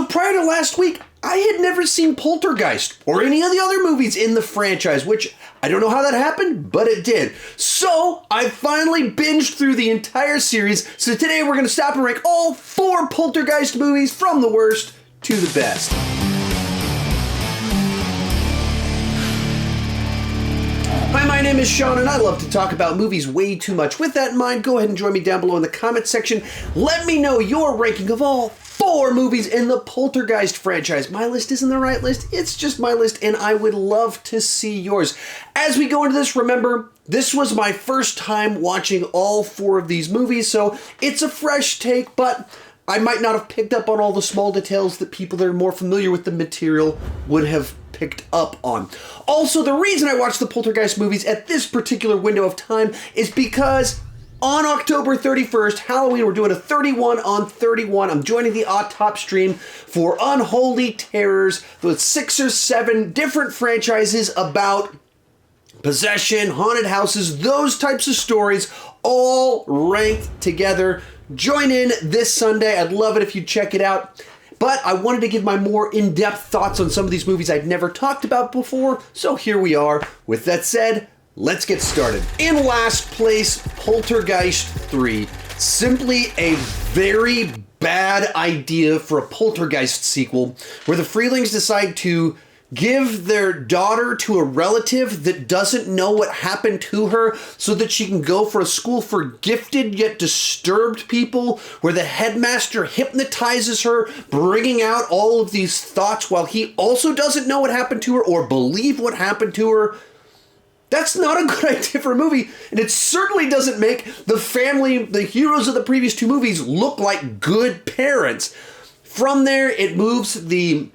prior to last week, I had never seen Poltergeist or any of the other movies in the franchise, which I don't know how that happened, but it did. So I finally binged through the entire series. So today we're going to stop and rank all 4 Poltergeist movies from the worst to the best. Hi, my name is Sean, and I love to talk about movies way too much. With that in mind, go ahead and join me down below in the comments section. Let me know your ranking of all 4 movies in the Poltergeist franchise. My list isn't the right list, it's just my list, and I would love to see yours. As we go into this, remember, this was my first time watching all 4 of these movies, so it's a fresh take, but I might not have picked up on all the small details that people that are more familiar with the material would have picked up on. Also, the reason I watched the Poltergeist movies at this particular window of time is because on October 31st, Halloween, we're doing a 31 on 31. I'm joining the Top stream for Unholy Terrors, with 6 or 7 different franchises about possession, haunted houses, those types of stories, all ranked together. Join in this Sunday. I'd love it if you check it out. But I wanted to give my more in-depth thoughts on some of these movies I'd never talked about before, so here we are. With that said, let's get started. In last place, Poltergeist 3. Simply a very bad idea for a Poltergeist sequel, where the Freelings decide to give their daughter to a relative that doesn't know what happened to her so that she can go for a school for gifted yet disturbed people, where the headmaster hypnotizes her, bringing out all of these thoughts while he also doesn't know what happened to her or believe what happened to her. That's not a good idea for a movie, and it certainly doesn't make the family, the heroes of the previous 2 movies, look like good parents. From there, it moves the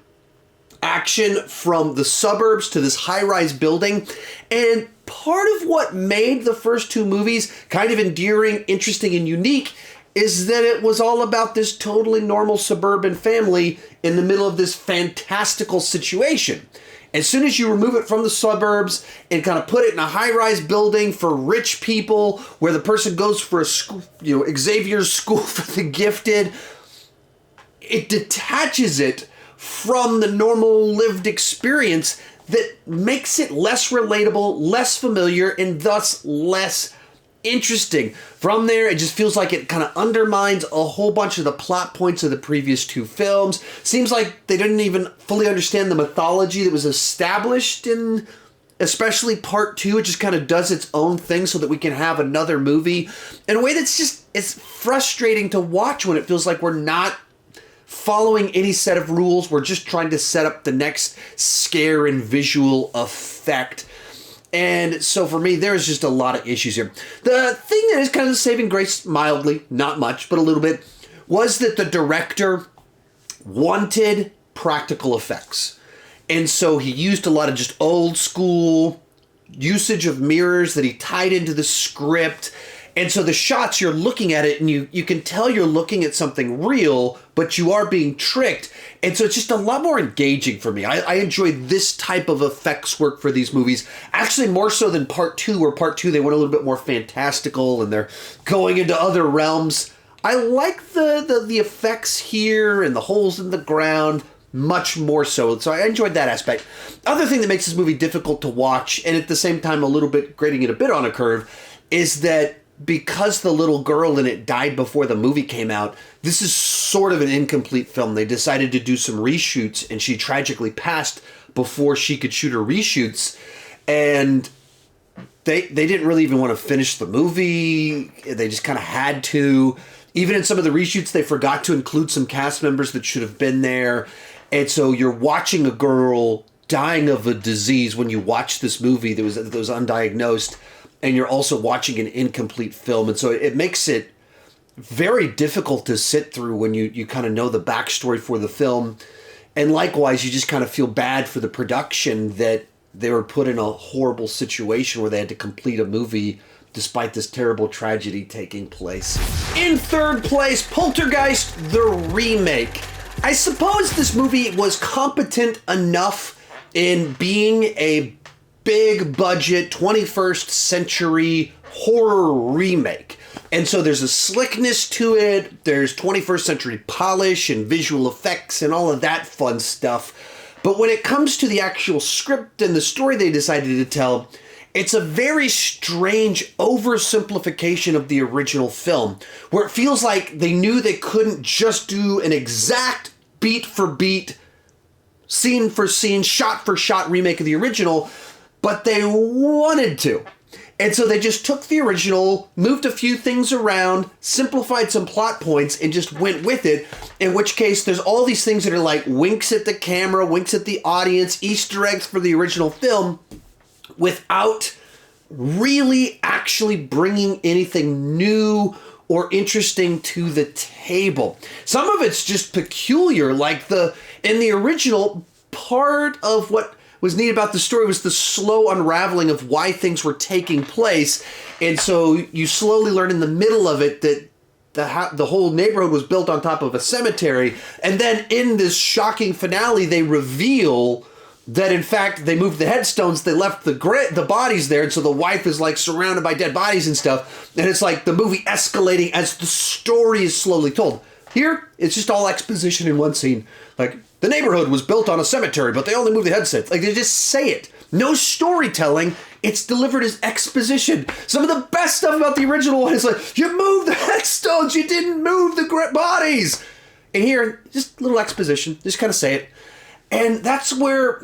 action from the suburbs to this high-rise building, and part of what made the first 2 movies kind of endearing, interesting, and unique is that it was all about this totally normal suburban family in the middle of this fantastical situation. As soon as you remove it from the suburbs and kind of put it in a high-rise building for rich people, where the person goes for a school, Xavier's School for the Gifted, it detaches it from the normal lived experience that makes it less relatable, less familiar, and thus less interesting. From there, it just feels like it kind of undermines a whole bunch of the plot points of the previous 2 films. Seems like they didn't even fully understand the mythology that was established in especially part 2. It just kind of does its own thing so that we can have another movie in a way that's just, it's frustrating to watch when it feels like we're not following any set of rules. We're just trying to set up the next scare and visual effect. And so for me, there's just a lot of issues here. The thing that is kind of saving grace mildly, not much, but a little bit, was that the director wanted practical effects. And so he used a lot of just old school usage of mirrors that he tied into the script. And so the shots, you're looking at it and you can tell you're looking at something real, but you are being tricked. And so it's just a lot more engaging for me. I enjoy this type of effects work for these movies, actually more so than part 2, where part 2 they went a little bit more fantastical and they're going into other realms. I like the effects here and the holes in the ground much more so. So I enjoyed that aspect. Other thing that makes this movie difficult to watch, and at the same time a little bit grading it a bit on a curve, is that because the little girl in it died before the movie came out, this is sort of an incomplete film. They decided to do some reshoots, and she tragically passed before she could shoot her reshoots. And they didn't really even want to finish the movie. They just kind of had to. Even in some of the reshoots, they forgot to include some cast members that should have been there. And so you're watching a girl dying of a disease when you watch this movie that was undiagnosed, and you're also watching an incomplete film. And so it makes it very difficult to sit through when you kind of know the backstory for the film. And likewise, you just kind of feel bad for the production that they were put in a horrible situation where they had to complete a movie despite this terrible tragedy taking place. In third place, Poltergeist, the remake. I suppose this movie was competent enough in being a big budget 21st century horror remake. And so there's a slickness to it. There's 21st century polish and visual effects and all of that fun stuff. But when it comes to the actual script and the story they decided to tell, it's a very strange oversimplification of the original film, where it feels like they knew they couldn't just do an exact beat for beat, scene for scene, shot for shot remake of the original, but they wanted to. And so they just took the original, moved a few things around, simplified some plot points, and just went with it. In which case, there's all these things that are like winks at the camera, winks at the audience, Easter eggs for the original film, without really actually bringing anything new or interesting to the table. Some of it's just peculiar, like in the original, part of what was neat about the story was the slow unraveling of why things were taking place. And so you slowly learn in the middle of it that the whole neighborhood was built on top of a cemetery. And then in this shocking finale, they reveal that in fact they moved the headstones, they left the bodies there, and so the wife is like surrounded by dead bodies and stuff. And it's like the movie escalating as the story is slowly told. Here, it's just all exposition in one scene. Like, the neighborhood was built on a cemetery, but they only moved the headstones. Like, they just say it. No storytelling. It's delivered as exposition. Some of the best stuff about the original one is like, you moved the headstones, you didn't move the bodies. And here, just a little exposition. Just kind of say it. And that's where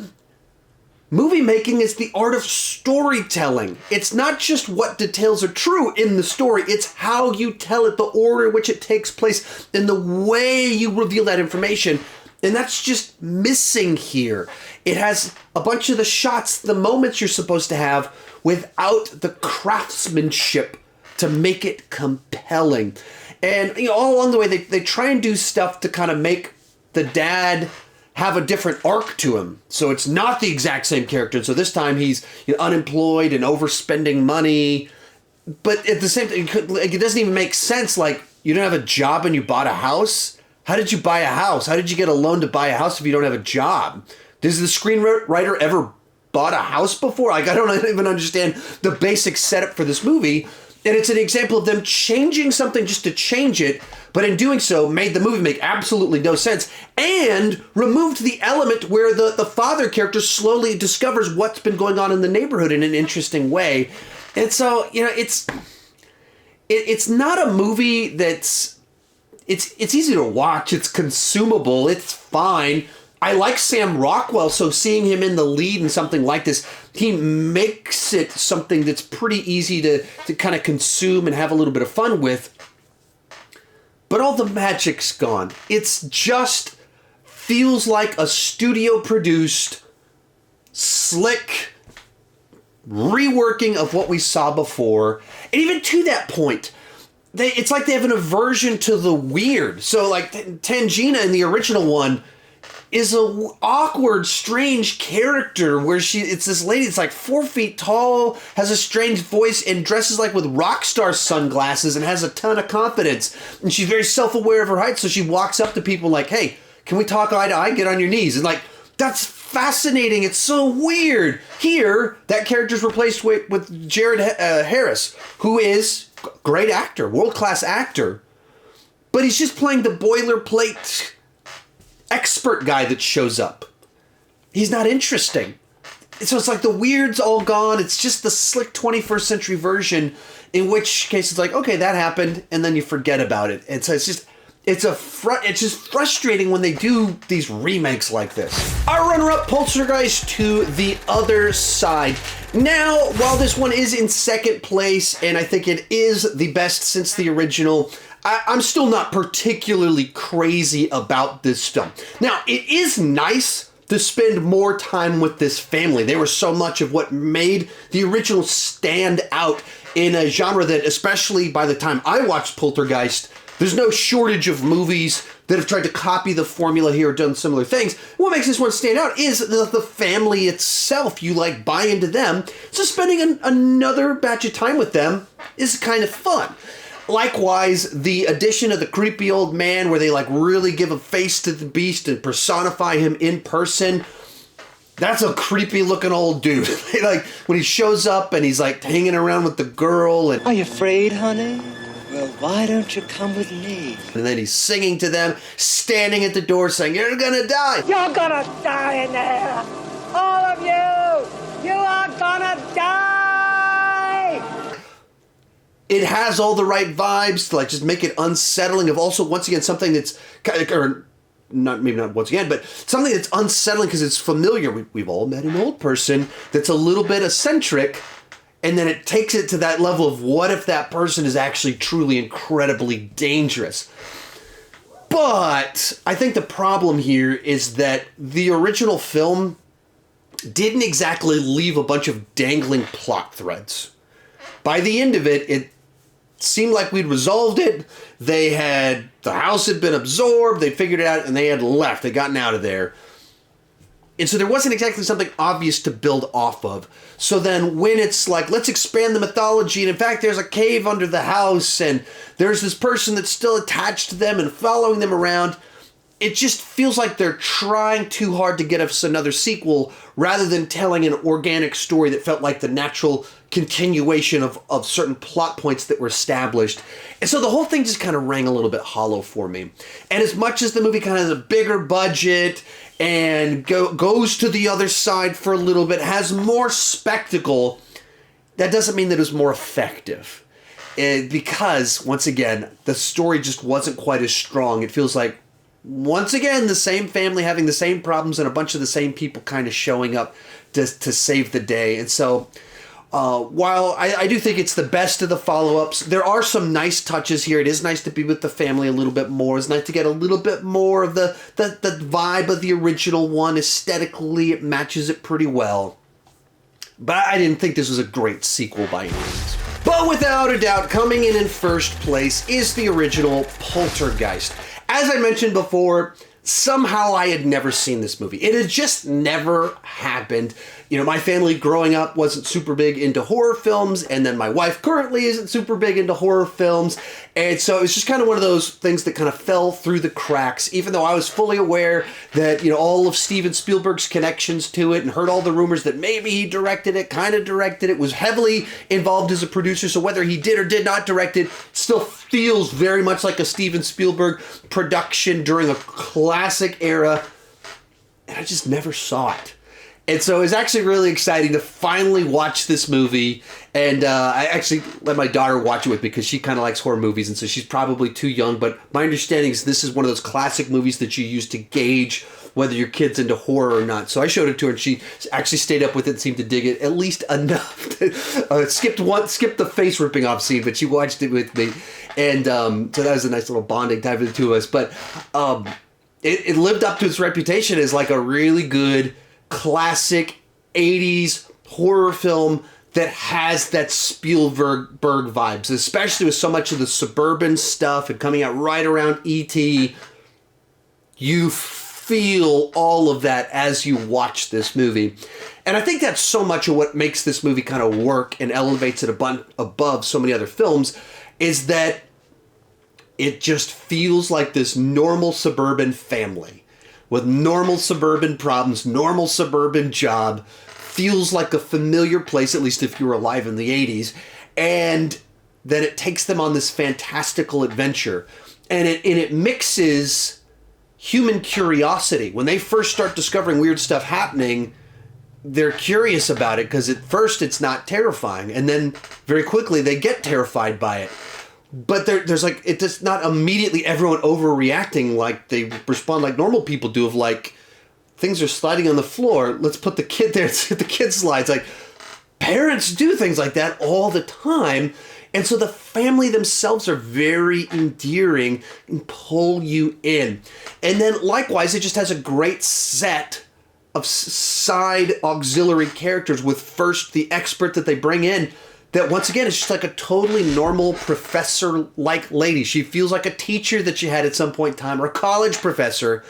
movie making is the art of storytelling. It's not just what details are true in the story, it's how you tell it, the order in which it takes place, and the way you reveal that information. And that's just missing here. It has a bunch of the shots, the moments you're supposed to have, without the craftsmanship to make it compelling. And all along the way, they try and do stuff to kind of make the dad have a different arc to him. So it's not the exact same character. So this time he's unemployed and overspending money. But at the same time, it doesn't even make sense. Like, you don't have a job and you bought a house? How did you buy a house? How did you get a loan to buy a house if you don't have a job? Does the screenwriter ever bought a house before? Like, I don't even understand the basic setup for this movie. And it's an example of them changing something just to change it, but in doing so, made the movie make absolutely no sense and removed the element where the father character slowly discovers what's been going on in the neighborhood in an interesting way. And so, it's not a movie that's... It's easy to watch. It's consumable. It's fine. I like Sam Rockwell, so seeing him in the lead in something like this, he makes it something that's pretty easy to kind of consume and have a little bit of fun with. But all the magic's gone. It's just feels like a studio-produced, slick reworking of what we saw before. And even to that point, it's like they have an aversion to the weird. So like Tangina in the original one is a awkward, strange character where it's this lady that's like 4 feet tall, has a strange voice, and dresses like with rock star sunglasses and has a ton of confidence. And she's very self-aware of her height, so she walks up to people like, hey, can we talk eye to eye? Get on your knees. And like, that's fascinating. It's so weird. Here, that character's replaced with Jared Harris, who is great actor, world-class actor, but he's just playing the boilerplate expert guy that shows up. He's not interesting. So it's like the weird's all gone. It's just the slick 21st century version, in which case it's like, okay, that happened, and then you forget about it. And so it's just frustrating when they do these remakes like this. Our runner-up, Poltergeist II, The Other Side. Now, while this one is in second place, and I think it is the best since the original, I'm still not particularly crazy about this film. Now, it is nice to spend more time with this family. They were so much of what made the original stand out in a genre that, especially by the time I watched Poltergeist, there's no shortage of movies that have tried to copy the formula here or done similar things. What makes this one stand out is the family itself. You buy into them. So spending another batch of time with them is kind of fun. Likewise, the addition of the creepy old man where they really give a face to the beast and personify him in person. That's a creepy looking old dude. When he shows up and he's hanging around with the girl and... Are you afraid, honey? Well, why don't you come with me? And then he's singing to them, standing at the door saying, "You're gonna die! You're gonna die in there! All of you! You are gonna die!" It has all the right vibes to like just make it unsettling of also, once again, something that's, or not, maybe not once again, but something that's unsettling because it's familiar. We've all met an old person that's a little bit eccentric, and then it takes it to that level of what if that person is actually truly incredibly dangerous. But I think the problem here is that the original film didn't exactly leave a bunch of dangling plot threads. By the end of it, it seemed like we'd resolved it. The house had been absorbed, they figured it out, and they had left. They'd gotten out of there. And so there wasn't exactly something obvious to build off of. So then when it's like, let's expand the mythology, and in fact, there's a cave under the house, and there's this person that's still attached to them and following them around, it just feels like they're trying too hard to get us another sequel rather than telling an organic story that felt like the natural continuation of certain plot points that were established. And so the whole thing just kind of rang a little bit hollow for me. And as much as the movie kind of has a bigger budget and goes to the other side for a little bit, has more spectacle, that doesn't mean that it was more effective. Because, once again, the story just wasn't quite as strong. It feels like, once again, the same family having the same problems and a bunch of the same people kind of showing up to save the day. And so, while I do think it's the best of the follow-ups, there are some nice touches here. It is nice to be with the family a little bit more. It's nice to get a little bit more of the vibe of the original one. Aesthetically, it matches it pretty well. But I didn't think this was a great sequel by any means. But without a doubt, coming in first place is the original Poltergeist. As I mentioned before, somehow I had never seen this movie. It had just never happened. You know, my family growing up wasn't super big into horror films, and then my wife currently isn't super big into horror films, and so it was just kind of one of those things that kind of fell through the cracks, even though I was fully aware that, you know, all of Steven Spielberg's connections to it and heard all the rumors that maybe he directed it, kind of directed it, was heavily involved as a producer, so whether he did or did not direct it, still feels very much like a Steven Spielberg production during a classic era, and I just never saw it. And so it was actually really exciting to finally watch this movie. And I actually let my daughter watch it with me because she kind of likes horror movies. And so she's probably too young. But my understanding is this is one of those classic movies that you use to gauge whether your kid's into horror or not. So I showed it to her and she actually stayed up with it and seemed to dig it at least enough. Skipped the face ripping off scene, but she watched it with me. And so that was a nice little bonding time for the two of us. But it lived up to its reputation as like a really good classic 80s horror film that has that Spielberg vibes, especially with so much of the suburban stuff and coming out right around E.T. You feel all of that as you watch this movie. And I think that's so much of what makes this movie kind of work and elevates it above so many other films, is that it just feels like this normal suburban family with normal suburban problems, normal suburban job, feels like a familiar place, at least if you were alive in the 80s, and then it takes them on this fantastical adventure. And it mixes human curiosity. When they first start discovering weird stuff happening, they're curious about it because at first it's not terrifying, and then very quickly they get terrified by it. But there's like, it's just not immediately everyone overreacting like they respond like normal people do of like, things are sliding on the floor, let's put the kid there, the kid slides. Like, parents do things like that all the time. And so the family themselves are very endearing and pull you in. And then likewise, it just has a great set of side auxiliary characters with first the expert that they bring in, that once again is just like a totally normal professor-like lady. She feels like a teacher that she had at some point in time, or a college professor.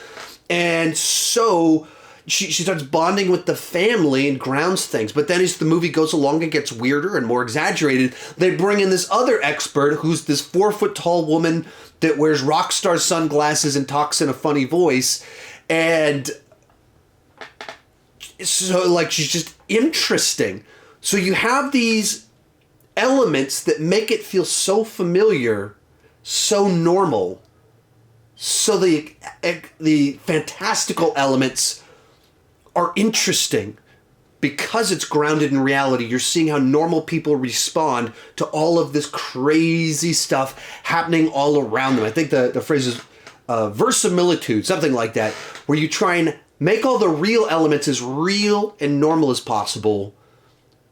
And so she starts bonding with the family and grounds things. But then as the movie goes along and gets weirder and more exaggerated, they bring in this other expert who's this 4-foot-tall woman that wears rock star sunglasses and talks in a funny voice. And so, like, she's just interesting. So you have these elements that make it feel so familiar so normal, so the fantastical elements are interesting because it's grounded in reality. You're seeing how normal people respond to all of this crazy stuff happening all around them. I think the phrase is verisimilitude, something like that, where you try and make all the real elements as real and normal as possible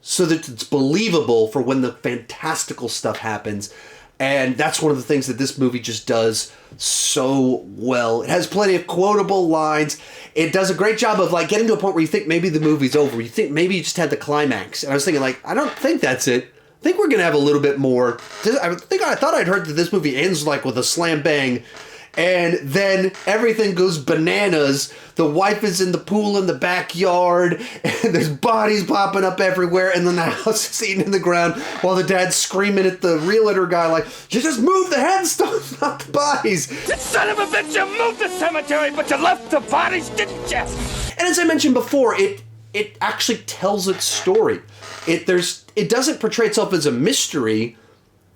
so that it's believable for when the fantastical stuff happens. And that's one of the things that this movie just does so well. It has plenty of quotable lines. It does a great job of like getting to a point where you think maybe the movie's over. You think maybe you just had the climax. And I was thinking like, I don't think that's it. I think we're going to have a little bit more. I thought I'd heard that this movie ends like with a slam bang. And then everything goes bananas. The wife is in the pool in the backyard, and there's bodies popping up everywhere, and then the house is eaten in the ground while the dad's screaming at the realtor guy like, you just moved the headstones, not the bodies. You son of a bitch, you moved the cemetery, but you left the bodies, didn't you? And as I mentioned before, it actually tells its story. It doesn't portray itself as a mystery,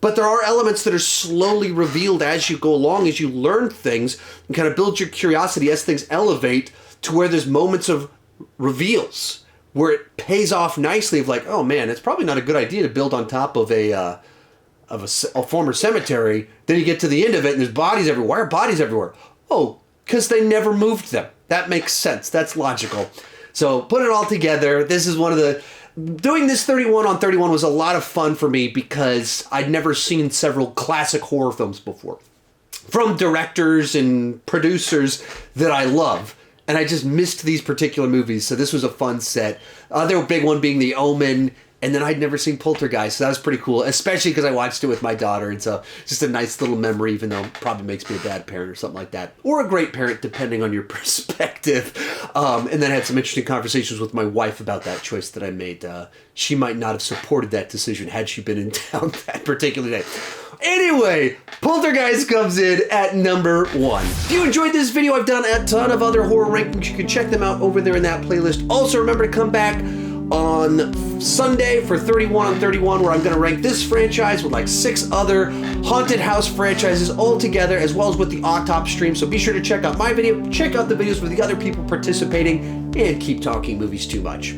but there are elements that are slowly revealed as you go along, as you learn things, and kind of build your curiosity as things elevate to where there's moments of reveals, where it pays off nicely of like, oh man, it's probably not a good idea to build on top of a former cemetery. Then you get to the end of it and there's bodies everywhere. Why are bodies everywhere? Oh, because they never moved them. That makes sense. That's logical. So put it all together. This is one of the... Doing this 31 on 31 was a lot of fun for me because I'd never seen several classic horror films before from directors and producers that I love. And I just missed these particular movies. So this was a fun set. Their big one being The Omen. And then I'd never seen Poltergeist. So that was pretty cool, especially because I watched it with my daughter. And so just a nice little memory, even though it probably makes me a bad parent or something like that. Or a great parent, depending on your perspective. And then I had some interesting conversations with my wife about that choice that I made. She might not have supported that decision had she been in town that particular day. Anyway, Poltergeist comes in at number 1. If you enjoyed this video, I've done a ton of other horror rankings. You can check them out over there in that playlist. Also, remember to come back on Sunday for 31 on 31, where I'm going to rank this franchise with like 6 other haunted house franchises all together, as well as with the Autopsy stream. So be sure to check out my video, check out the videos with the other people participating, and keep talking movies too much.